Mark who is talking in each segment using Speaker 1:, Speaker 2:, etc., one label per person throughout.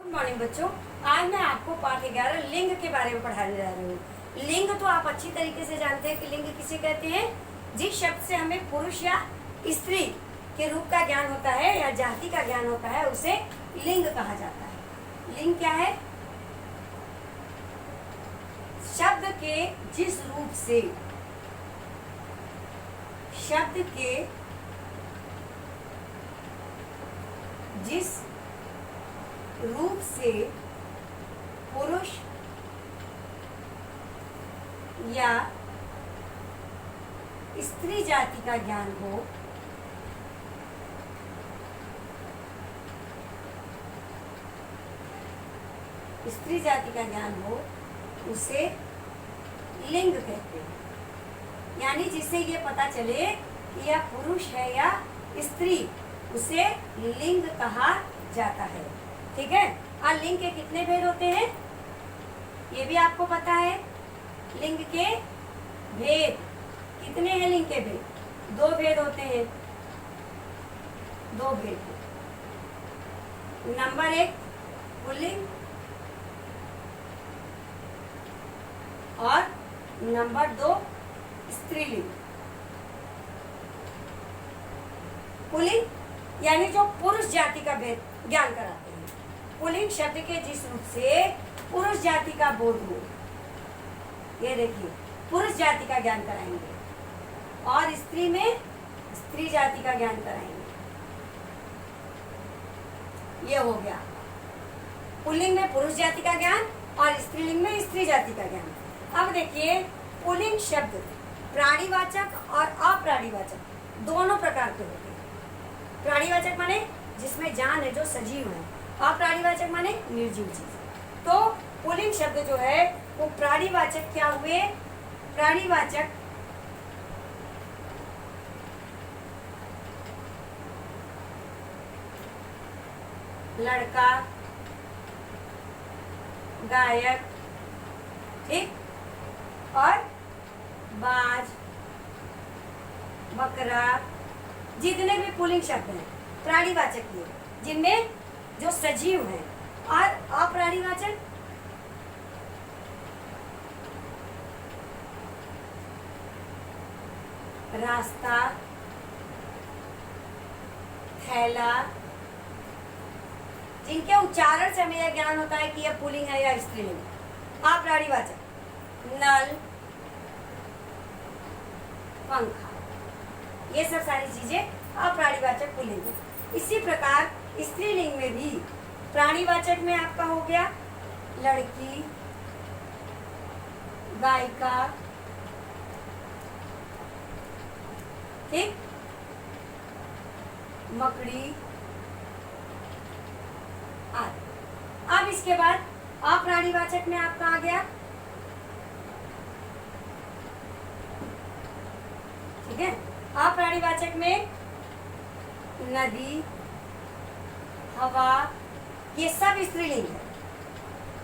Speaker 1: Good morning बच्चों। आज मैं आपको पाठ 11 लिंग के बारे में पढ़ाने जा रही हूँ। लिंग तो आप अच्छी तरीके से जानते हैं कि लिंग किसे कहते हैं। जिस शब्द से हमें पुरुष या स्त्री के रूप का ज्ञान होता है या जाति का ज्ञान होता है उसे लिंग कहा जाता है। लिंग क्या है? शब्द के जिस रूप से शब्द के जिस रूप से पुरुष या स्त्री जाति का ज्ञान हो स्त्री जाति का ज्ञान हो उसे लिंग कहते हैं। यानी जिससे ये पता चले कि यह पुरुष है या स्त्री उसे लिंग कहा जाता है। ठीक है। और लिंग के कितने भेद होते हैं ये भी आपको पता है। लिंग के भेद कितने हैं? लिंग के भेद 2 भेद होते हैं। 2 भेद। नंबर 1 पुल्लिंग और नंबर 2 स्त्रीलिंग। पुल्लिंग यानी जो पुरुष जाति का भेद ज्ञान कराते हैं। पुल्लिंग शब्द के जिस रूप से पुरुष जाति का बोध हो, ये देखिए पुरुष जाति का ज्ञान कराएंगे और स्त्री में स्त्री जाति का ज्ञान कराएंगे। ये हो गया पुल्लिंग में पुरुष जाति का ज्ञान और स्त्रीलिंग में स्त्री जाति का ज्ञान। अब देखिए पुल्लिंग शब्द प्राणीवाचक और अप्राणीवाचक दोनों प्रकार के होते हैं। प्राणीवाचक माने जिसमें जान है, जो सजीव है। अप्राणीवाचक माने निर्जीव चीज। तो पुल्लिंग शब्द जो है वो प्राणीवाचक क्या हुए? प्राणीवाचक लड़का, गायक, ठीक, और बाज, बकरा, जितने भी पुल्लिंग शब्द हैं प्राणीवाचक ये, जिनमें जो सजीव हैं। और अप्राणीवाचक रास्ता, थैला, जिनके उच्चारण से हमें यह ज्ञान होता है कि यह पुल्लिंग है या स्त्रीलिंग। अप्राणीवाचक नल, पंखा, ये सब सारी चीजें अप्राणीवाचक पुल्लिंग है। इसी प्रकार स्त्रीलिंग में भी प्राणीवाचक में आपका हो गया लड़की, गायिका, ठीक, मकड़ी आदि। अब इसके बाद अप्राणीवाचक में आपका आ गया, ठीक है। अप्राणीवाचक में नदी, हवा, ये सब स्त्रीलिंग है।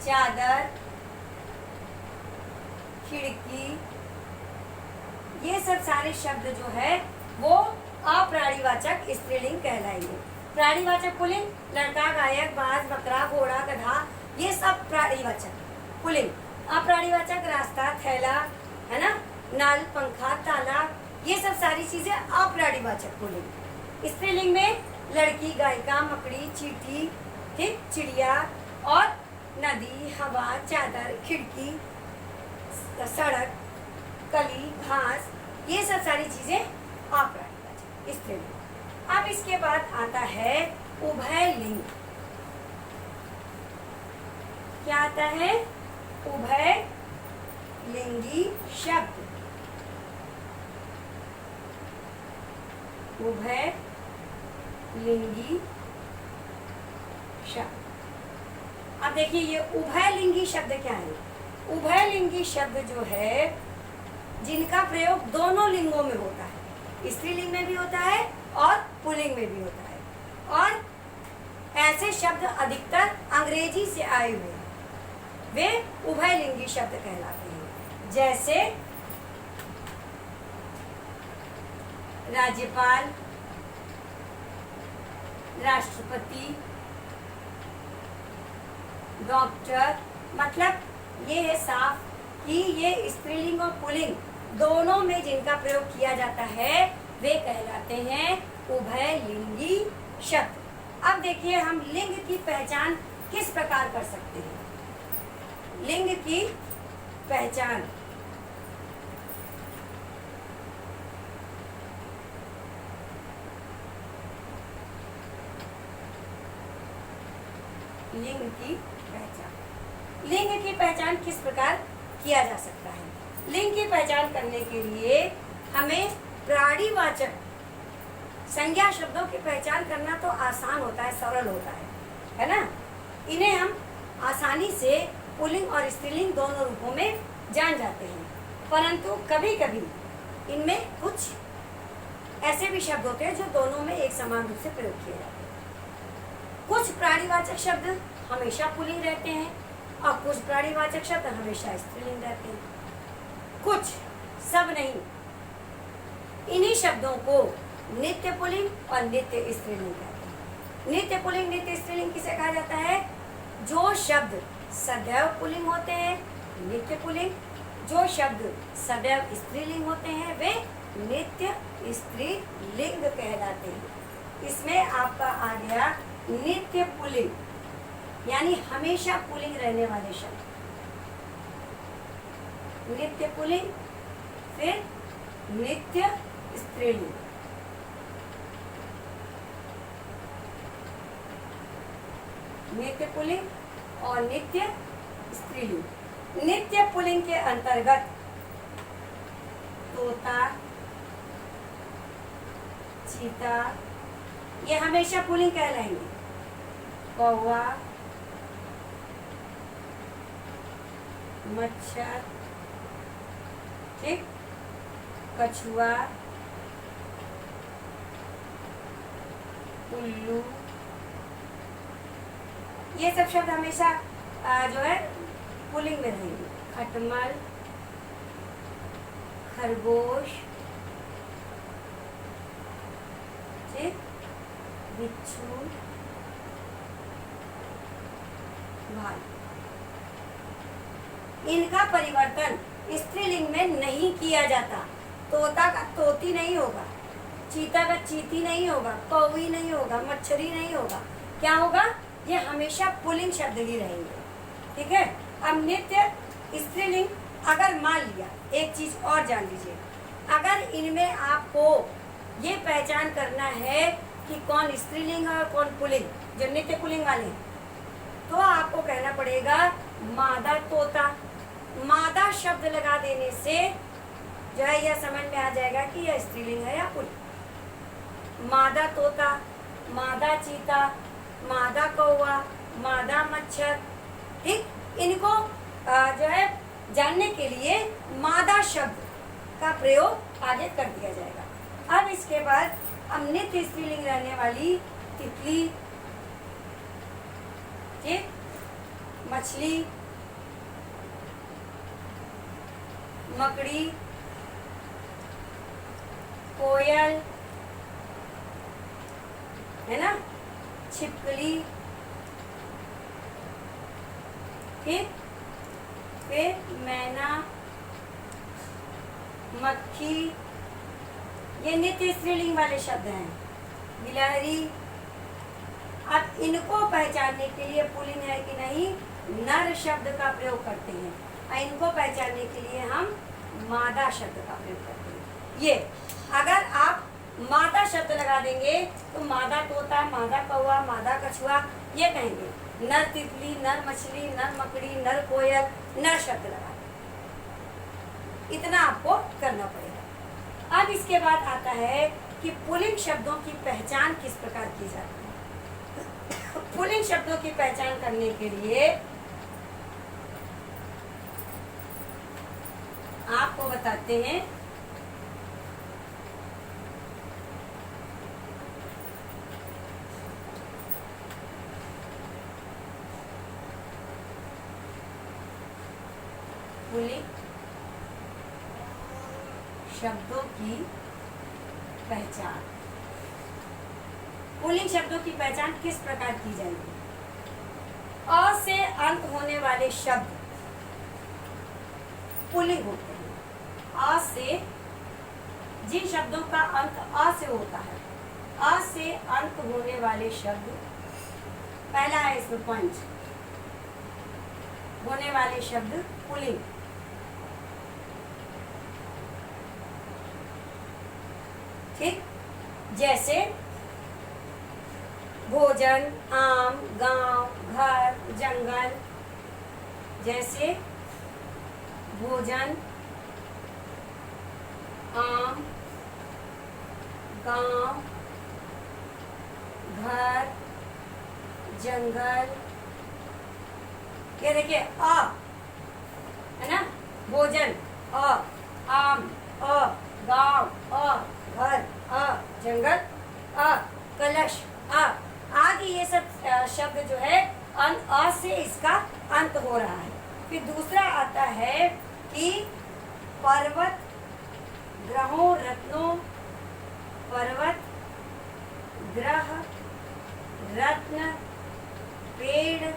Speaker 1: चादर, खिड़की, ये सब सारे शब्द जो है वो अप्राणीवाचक स्त्रीलिंग कहलाएंगे। प्राणीवाचक पुल्लिंग लड़का, गायक, बाज, बकरा, घोड़ा, गधा, ये सब प्राणीवाचक पुल्लिंग। अप्राणीवाचक रास्ता, थैला, है ना, नल, पंखा, ताला, ये सब सारी चीजें अप्राणीवाचक पुल्लिंग। स्त्रीलिंग में लड़की, गायिका, मकड़ी, चींटी, ठीक, चिड़िया, और नदी, हवा, चादर, खिड़की, सड़क, कली, घास, ये सब सारी चीजें अप्राणीवाचक स्त्रीलिंग। अब इसके बाद आता है उभयलिंग। क्या आता है? उभयलिंगी शब्द। उभयलिंगी शब्द। अब देखिए ये उभयलिंगी शब्द क्या है? उभयलिंगी शब्द जो है जिनका प्रयोग दोनों लिंगों में होता है, स्त्रीलिंग में भी होता है और पुल्लिंग में भी होता है। और ऐसे शब्द अधिकतर अंग्रेजी से आए हुए हैं, वे उभयलिंगी शब्द कहलाते हैं। जैसे राज्यपाल, राष्ट्रपति, डॉक्टर, मतलब ये है साफ कि ये स्त्रीलिंग और पुल्लिंग दोनों में जिनका प्रयोग किया जाता है वे कहलाते हैं उभयलिंगी शब्द। अब देखिए हम लिंग की पहचान किस प्रकार कर सकते हैं। लिंग की पहचान, लिंग की पहचान, लिंग की पहचान किस प्रकार किया जा सकता है। लिंग की पहचान करने के लिए हमें प्राणीवाचक संज्ञा शब्दों की पहचान करना तो आसान होता है, सरल होता है ना। इन्हें हम आसानी से पुल्लिंग और स्त्रीलिंग दोनों रूपों में जान जाते हैं, परंतु कभी कभी इनमें कुछ ऐसे भी शब्द होते हैं जो दोनों में एक समान रूप से प्रयोग किए जाते हैं। कुछ प्राणीवाचक शब्द हमेशा पुल्लिंग रहते हैं और कुछ प्राणीवाचक शब्द हमेशा स्त्रीलिंग रहते हैं, कुछ, सब नहीं। इन्हीं शब्दों को नित्य पुल्लिंग और नित्य स्त्रीलिंग कहते हैं। नित्य पुल्लिंग नित्य स्त्रीलिंग किसे कहा जाता है? जो शब्द सदैव पुल्लिंग होते हैं नित्य पुल्लिंग, जो शब्द सदैव स्त्रीलिंग होते हैं वे नित्य स्त्रीलिंग कहलाते हैं। इसमें आपका आ गया नित्य पुल्लिंग, यानी हमेशा पुल्लिंग रहने वाले शब्द, नित्य पुल्लिंग, फिर नित्य स्त्रीलिंग। नित्य पुल्लिंग और नित्य स्त्रीलिंग। नित्य पुल्लिंग के अंतर्गत तोता, चीता, ये हमेशा पुल्लिंग कहलाएंगे। कौवा, मच्छर, ठीक, कछुआ, उल्लू, ये सब शब्द हमेशा जो है पुल्लिंग में रहेंगे। खटमल, खरगोश, ठीक, बिच्छू, भालू। इनका परिवर्तन स्त्रीलिंग में नहीं किया जाता। तोता का तोती नहीं होगा, चीता का चीती नहीं होगा, कौवी नहीं होगा, मच्छरी नहीं होगा। क्या होगा? ये हमेशा पुल्लिंग शब्द ही रहेंगे। ठीक है। अब नित्य स्त्रीलिंग, अगर मान लिया, एक चीज और जान लीजिए, अगर इनमें आपको ये पहचान करना है कि कौन स्त्रीलिंग है और कौन पुल्लिंग, जो नित्य पुल्लिंग वाले हैं, तो आपको कहना पड़ेगा मादा तोता। मादा शब्द लगा देने से जो है यह समझ में आ जाएगा कि यह स्त्रीलिंग है या पुल्लिंग। मादा तोता, मादा चीता, मादा कौवा, मादा मच्छर, ठीक, इनको जो है जानने के लिए मादा शब्द का प्रयोग आगे कर दिया जाएगा। अब इसके बाद हम नित्य स्त्रीलिंग रहने वाली तितली, ठीक, मछली, मकड़ी, कोयल, है ना, छिपकली, ठीक, फिर मैना, मक्खी, ये नित्य स्त्रीलिंग वाले शब्द हैं। गिलहरी। अब इनको पहचानने के लिए पुल्लिंग है कि नहीं, नर शब्द का प्रयोग करते हैं, और इनको पहचानने के लिए हम मादा शब्द का प्रयोग करते हैं। ये अगर आप मादा शब्द लगा देंगे तो मादा तोता, मादा कौवा, मादा कछुआ, ये कहेंगे। नर तितली, नर मछली, नर मकड़ी, नर कोयल, नर शब्द लगा देंगे। इतना आपको करना पड़ेगा। अब इसके बाद आता है कि पुल्लिंग शब्दों की पहचान किस प्रकार की जाती है। पुल्लिंग शब्दों की पहचान करने के लिए आपको बताते हैं पुल्लिंग शब्दों की पहचान। पुल्लिंग शब्दों की पहचान किस प्रकार की जाएगी? अ से अंत होने वाले शब्द पुल्लिंग होते हैं। आ से, जिन शब्दों का अंत आ से होता है, आ से अंत होने वाले शब्द, पहला है इसमें पंच, होने वाले शब्द पुल्लिंग। ठीक, जैसे भोजन, आम, गांव, घर, जंगल। जैसे भोजन, आम, गांव, घर, जंगल। ये देखिए आ है ना, भोजन अ, आम अ, गांव अ, घर अ, जंगल अ, कलश अ, आदि ये सब शब्द जो है अ से इसका अंत हो रहा है। फिर दूसरा आता है कि पर्वत, ग्रहों, रत्नों, पर्वत, ग्रह, रत्न, पेड़,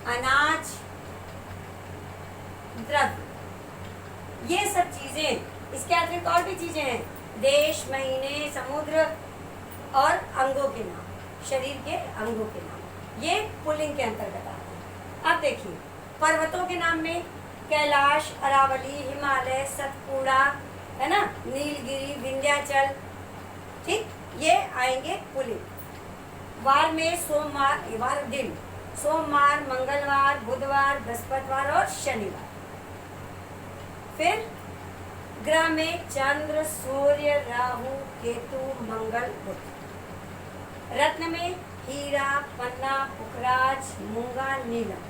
Speaker 1: अनाज, द्रव्य, ये सब चीजें। इसके अतिरिक्त और भी चीजें हैं, देश, महीने, समुद्र और अंगों के नाम, शरीर के अंगों के नाम, ये पुल्लिंग के अंतर्गत आते हैं। अब देखिए पर्वतों के नाम में कैलाश, अरावली, हिमालय, सतपुड़ा, है ना, नीलगिरी, विंध्याचल। ठीक, ये आएंगे पुल्लिंग। वार में सोमवार, वार दिन, सोमवार, मंगलवार, बुधवार, बृहस्पतिवार और शनिवार। फिर ग्रह में चंद्र, सूर्य, राहु, केतु, मंगल, बुध। रत्न में हीरा, पन्ना, पुखराज, मूंगा, नीलम।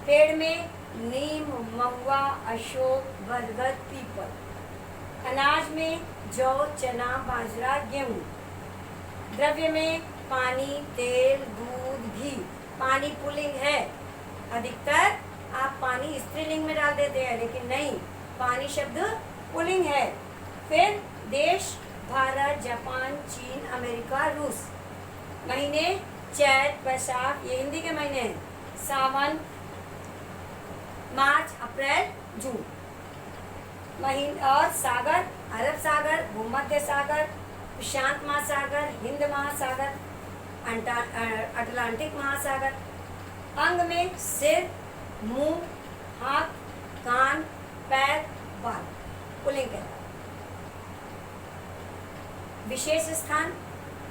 Speaker 1: पेड़ में नीम, महुआ, अशोक, बरगद, पीपल। अनाज में जौ, चना, बाजरा, गेहूं। द्रव्य में पानी, तेल, दूध, घी। पानी पुल्लिंग है, अधिकतर आप पानी स्त्रीलिंग में डाल देते हैं, लेकिन नहीं, पानी शब्द पुल्लिंग है। फिर देश भारत, जापान, चीन, अमेरिका, रूस। महीने चैत, बैसाख, ये हिंदी के महीने हैं, सावन, मार्च, अप्रैल, जून। महीने और सागर, अरब सागर, भूमध्य सागर, प्रशांत महासागर, हिंद महासागर, अटलांटिक महासागर। अंग में सिर, मुंह, हाथ, कान, पैर, बाल, पुल्लिंग कहलाता है। विशेष स्थान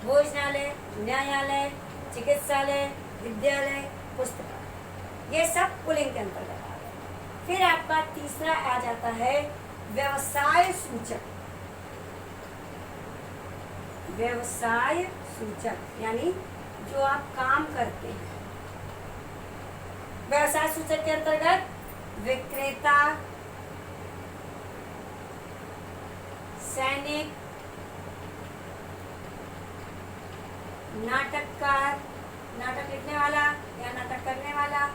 Speaker 1: भोजनालय, न्यायालय, चिकित्सालय, विद्यालय, पुस्तकालय, ये सब पुल्लिंग के अंतर्गत आ गए। फिर आपका तीसरा आ जाता है व्यवसाय सूचक। व्यवसाय सूचक यानी जो आप काम करते हैं। व्यवसाय सूचक के अंतर्गत विक्रेता, सैनिक, नाटककार, नाटक लिखने वाला या नाटक करने वाला,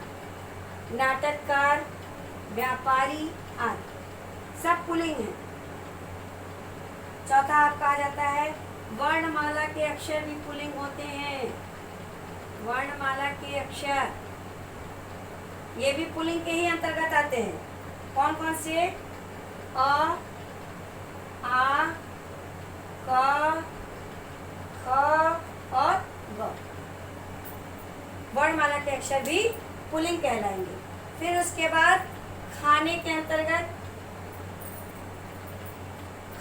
Speaker 1: नाटककार, व्यापारी आदि सब पुल्लिंग है। चौथा आपका आ जाता है वर्णमाला के अक्षर भी पुल्लिंग होते हैं। वर्णमाला के अक्षर ये भी पुल्लिंग के ही अंतर्गत आते हैं। कौन कौन से? अ, आ, क, ख और ग। वर्णमाला के अक्षर भी पुल्लिंग कहलाएंगे। फिर उसके बाद खाने के अंतर्गत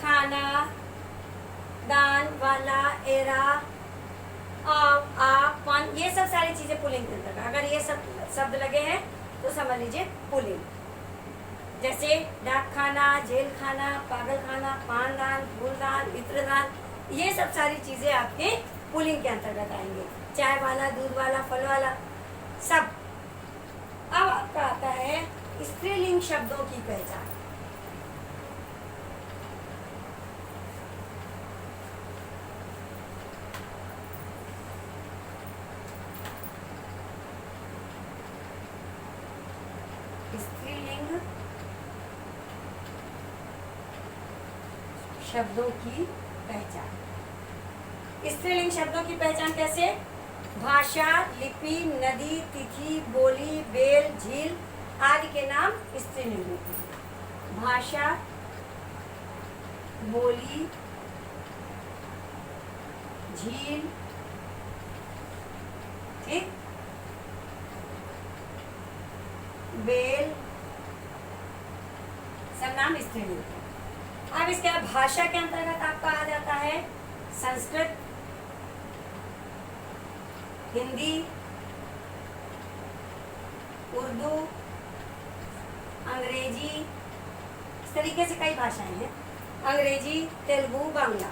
Speaker 1: खाना, दान, वाला, एरा, पन, ये सब सारी चीजें पुल्लिंग के अंतर्गत। अगर ये सब शब्द लगे हैं तो समझ लीजिए पुल्लिंग। जैसे डाक खाना, जेल खाना, पागल खाना, पानदान, फूलदान, इत्रदान, ये सब सारी चीजें आपके पुल्लिंग के अंतर्गत आएंगे। चाय वाला, दूध वाला, फल वाला, सब। अब आपका आता है स्त्रीलिंग शब्दों की पहचान। स्त्रीलिंग शब्दों की पहचान। स्त्रीलिंग शब्दों की पहचान कैसे? भाषा, लिपि, नदी, तिथि, बोली, बेल, झील आदि के नाम स्त्रीलिंग होते हैं। भाषा, बोली, झील, ठीक, बेल, सब नाम स्त्रीलिंग है। अब इसके बाद भाषा के अंतर्गत आपका आ जाता है संस्कृत, हिंदी, उर्दू, अंग्रेजी, इस तरीके से कई भाषाएं हैं, अंग्रेजी, तेलुगु, बांग्ला।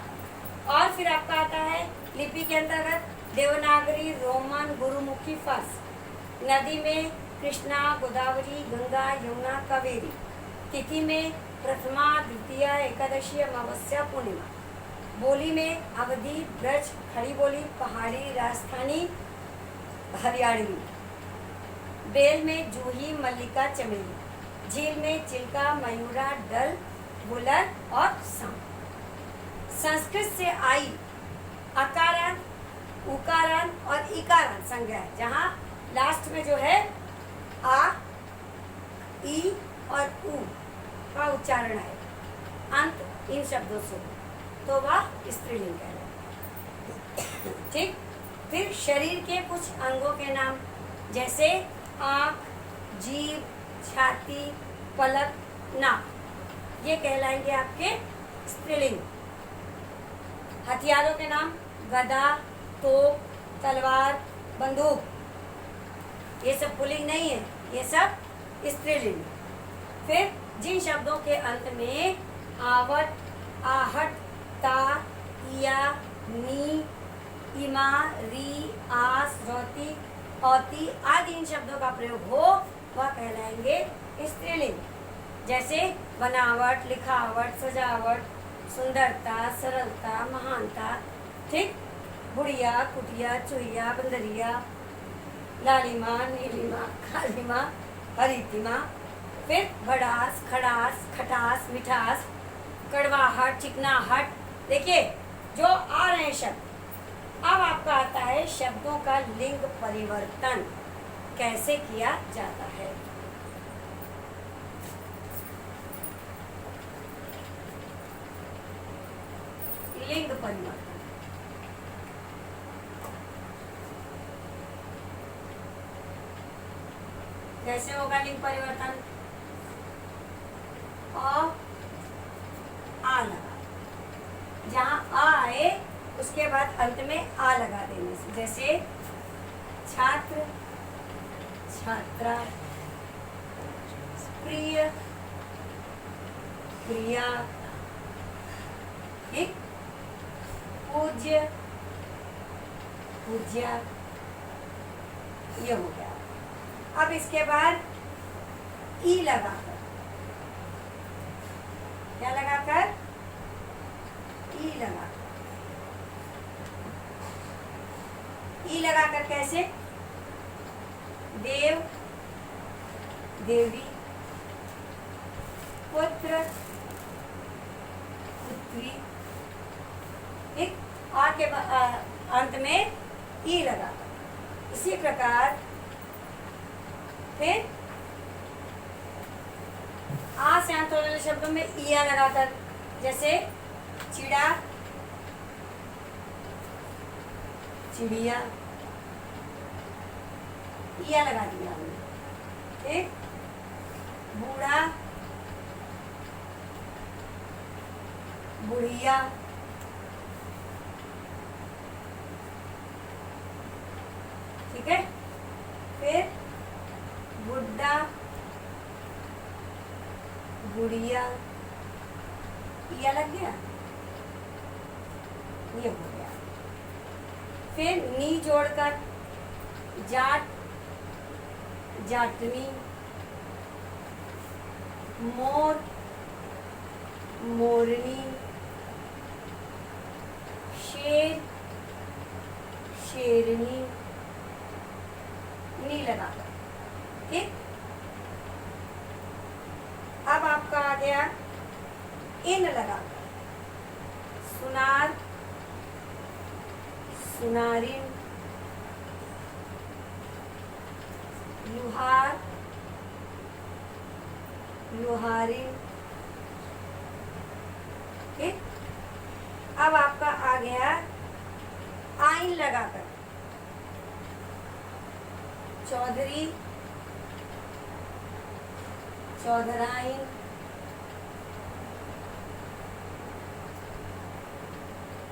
Speaker 1: और फिर आपका आता है लिपि के अंतर्गत देवनागरी, रोमन, गुरुमुखी, फारसी। नदी में कृष्णा, गोदावरी, गंगा, यमुना, कावेरी। तिथि में प्रथमा, द्वितीया, एकादशी, अमावस्या, पूर्णिमा। बोली में अवधी, ब्रज, खड़ी बोली, पहाड़ी, राजस्थानी, हरियाणवी। बेल में जूही, मल्लिका, चमेली। झील में चिल्का, मयूरा, डल, बुलर और सांप। संस्कृत से आई अकारांत, उकारांत और इकारांत संज्ञा है, जहाँ लास्ट में जो है आ, ई और उ का उच्चारण है अंत इन शब्दों से, तो वह स्त्रीलिंग कहलाता है। ठीक। फिर शरीर के कुछ अंगों के नाम जैसे आँख, जीभ, छाती, पलक, नाक, ये कहलाएंगे आपके स्त्रीलिंग। हथियारों के नाम गदा, तोप, तलवार, बंदूक, ये सब पुल्लिंग नहीं है, ये सब स्त्रीलिंग। फिर जिन शब्दों के अंत में आवट, आहट, ता, इया, नी, इमा, री, आस, रौती, औती आदि इन शब्दों का प्रयोग हो वह कहलाएंगे स्त्रीलिंग। जैसे बनावट, लिखावट, सजावट, सुंदरता, सरलता, महानता, ठीक, बुढ़िया, कुटिया, चुहिया, बंदरिया, लालिमा, नीलिमा, कालिमा, हरितिमा। फिर भड़ास, खड़ास, खटास, मिठास, कड़वाहट, चिकनाहट। देखिए जो आ रहे हैं शब्द। अब आपका आता है शब्दों का लिंग परिवर्तन कैसे किया जाता है। लिंग परिवर्तन कैसे होगा लिंग परिवर्तन? आ लगा, जहाँ आ आए उसके बाद अंत में आ लगा देने से, जैसे छात्र, छात्रा, प्रिय, प्रिया, ठीक, पूज्य, पूज्या, ये हो गया। अब इसके बाद ई लगाकर, क्या लगाकर? ई लगाकर। ई लगाकर कैसे? देव, देवी, पुत्र, पुत्री, ठीक, और के अंत में ई लगाकर। इसी प्रकार फिर आ से अंत होने वाले शब्दों में इया लगाकर, जैसे चिड़ा, चिड़िया, इया लगा दिया हमने, ठीक, बूढ़ा, बुढ़िया, ठीक है। फिर बुड्ढा, गुड़िया, इया लग गया, ये हो गया। फिर नी जोड़कर जाट, जाटनी, मोर, मोरनी, शेर, शेरनी, नी लगाकर, ठीक। अब आपका आ गया इन लगाकर, सुनार, सुनारिन, लुहार, लुहारी। ठीक, अब आपका आ गया आइन लगाकर, चौधरी, चौधराइन।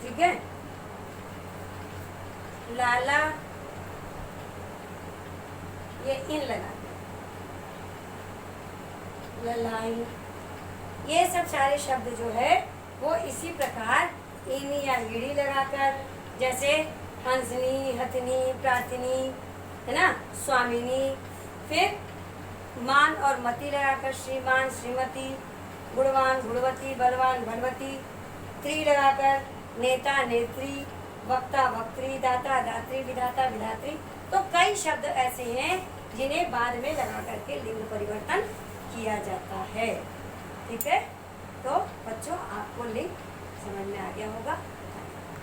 Speaker 1: ठीक है, लाला, ये इन लगा के, ललाई। ये सब सारे शब्द जो है वो इसी प्रकार इन या ईड़ी लगाकर, जैसे हंसनी, हथनी, प्रार्थनी, है ना, स्वामिनी। फिर मान और मति लगाकर श्रीमान, श्रीमती, गुणवान, गुणवती, बलवान, बलवती। त्री लगाकर नेता, नेत्री, वक्ता, वक्त्री, दाता, दात्री, विधाता, विधात्री। तो कई शब्द ऐसे हैं जिन्हें बाद में लगा करके लिंग परिवर्तन किया जाता है। ठीक है, तो बच्चों आपको लिंग समझ में आ गया होगा।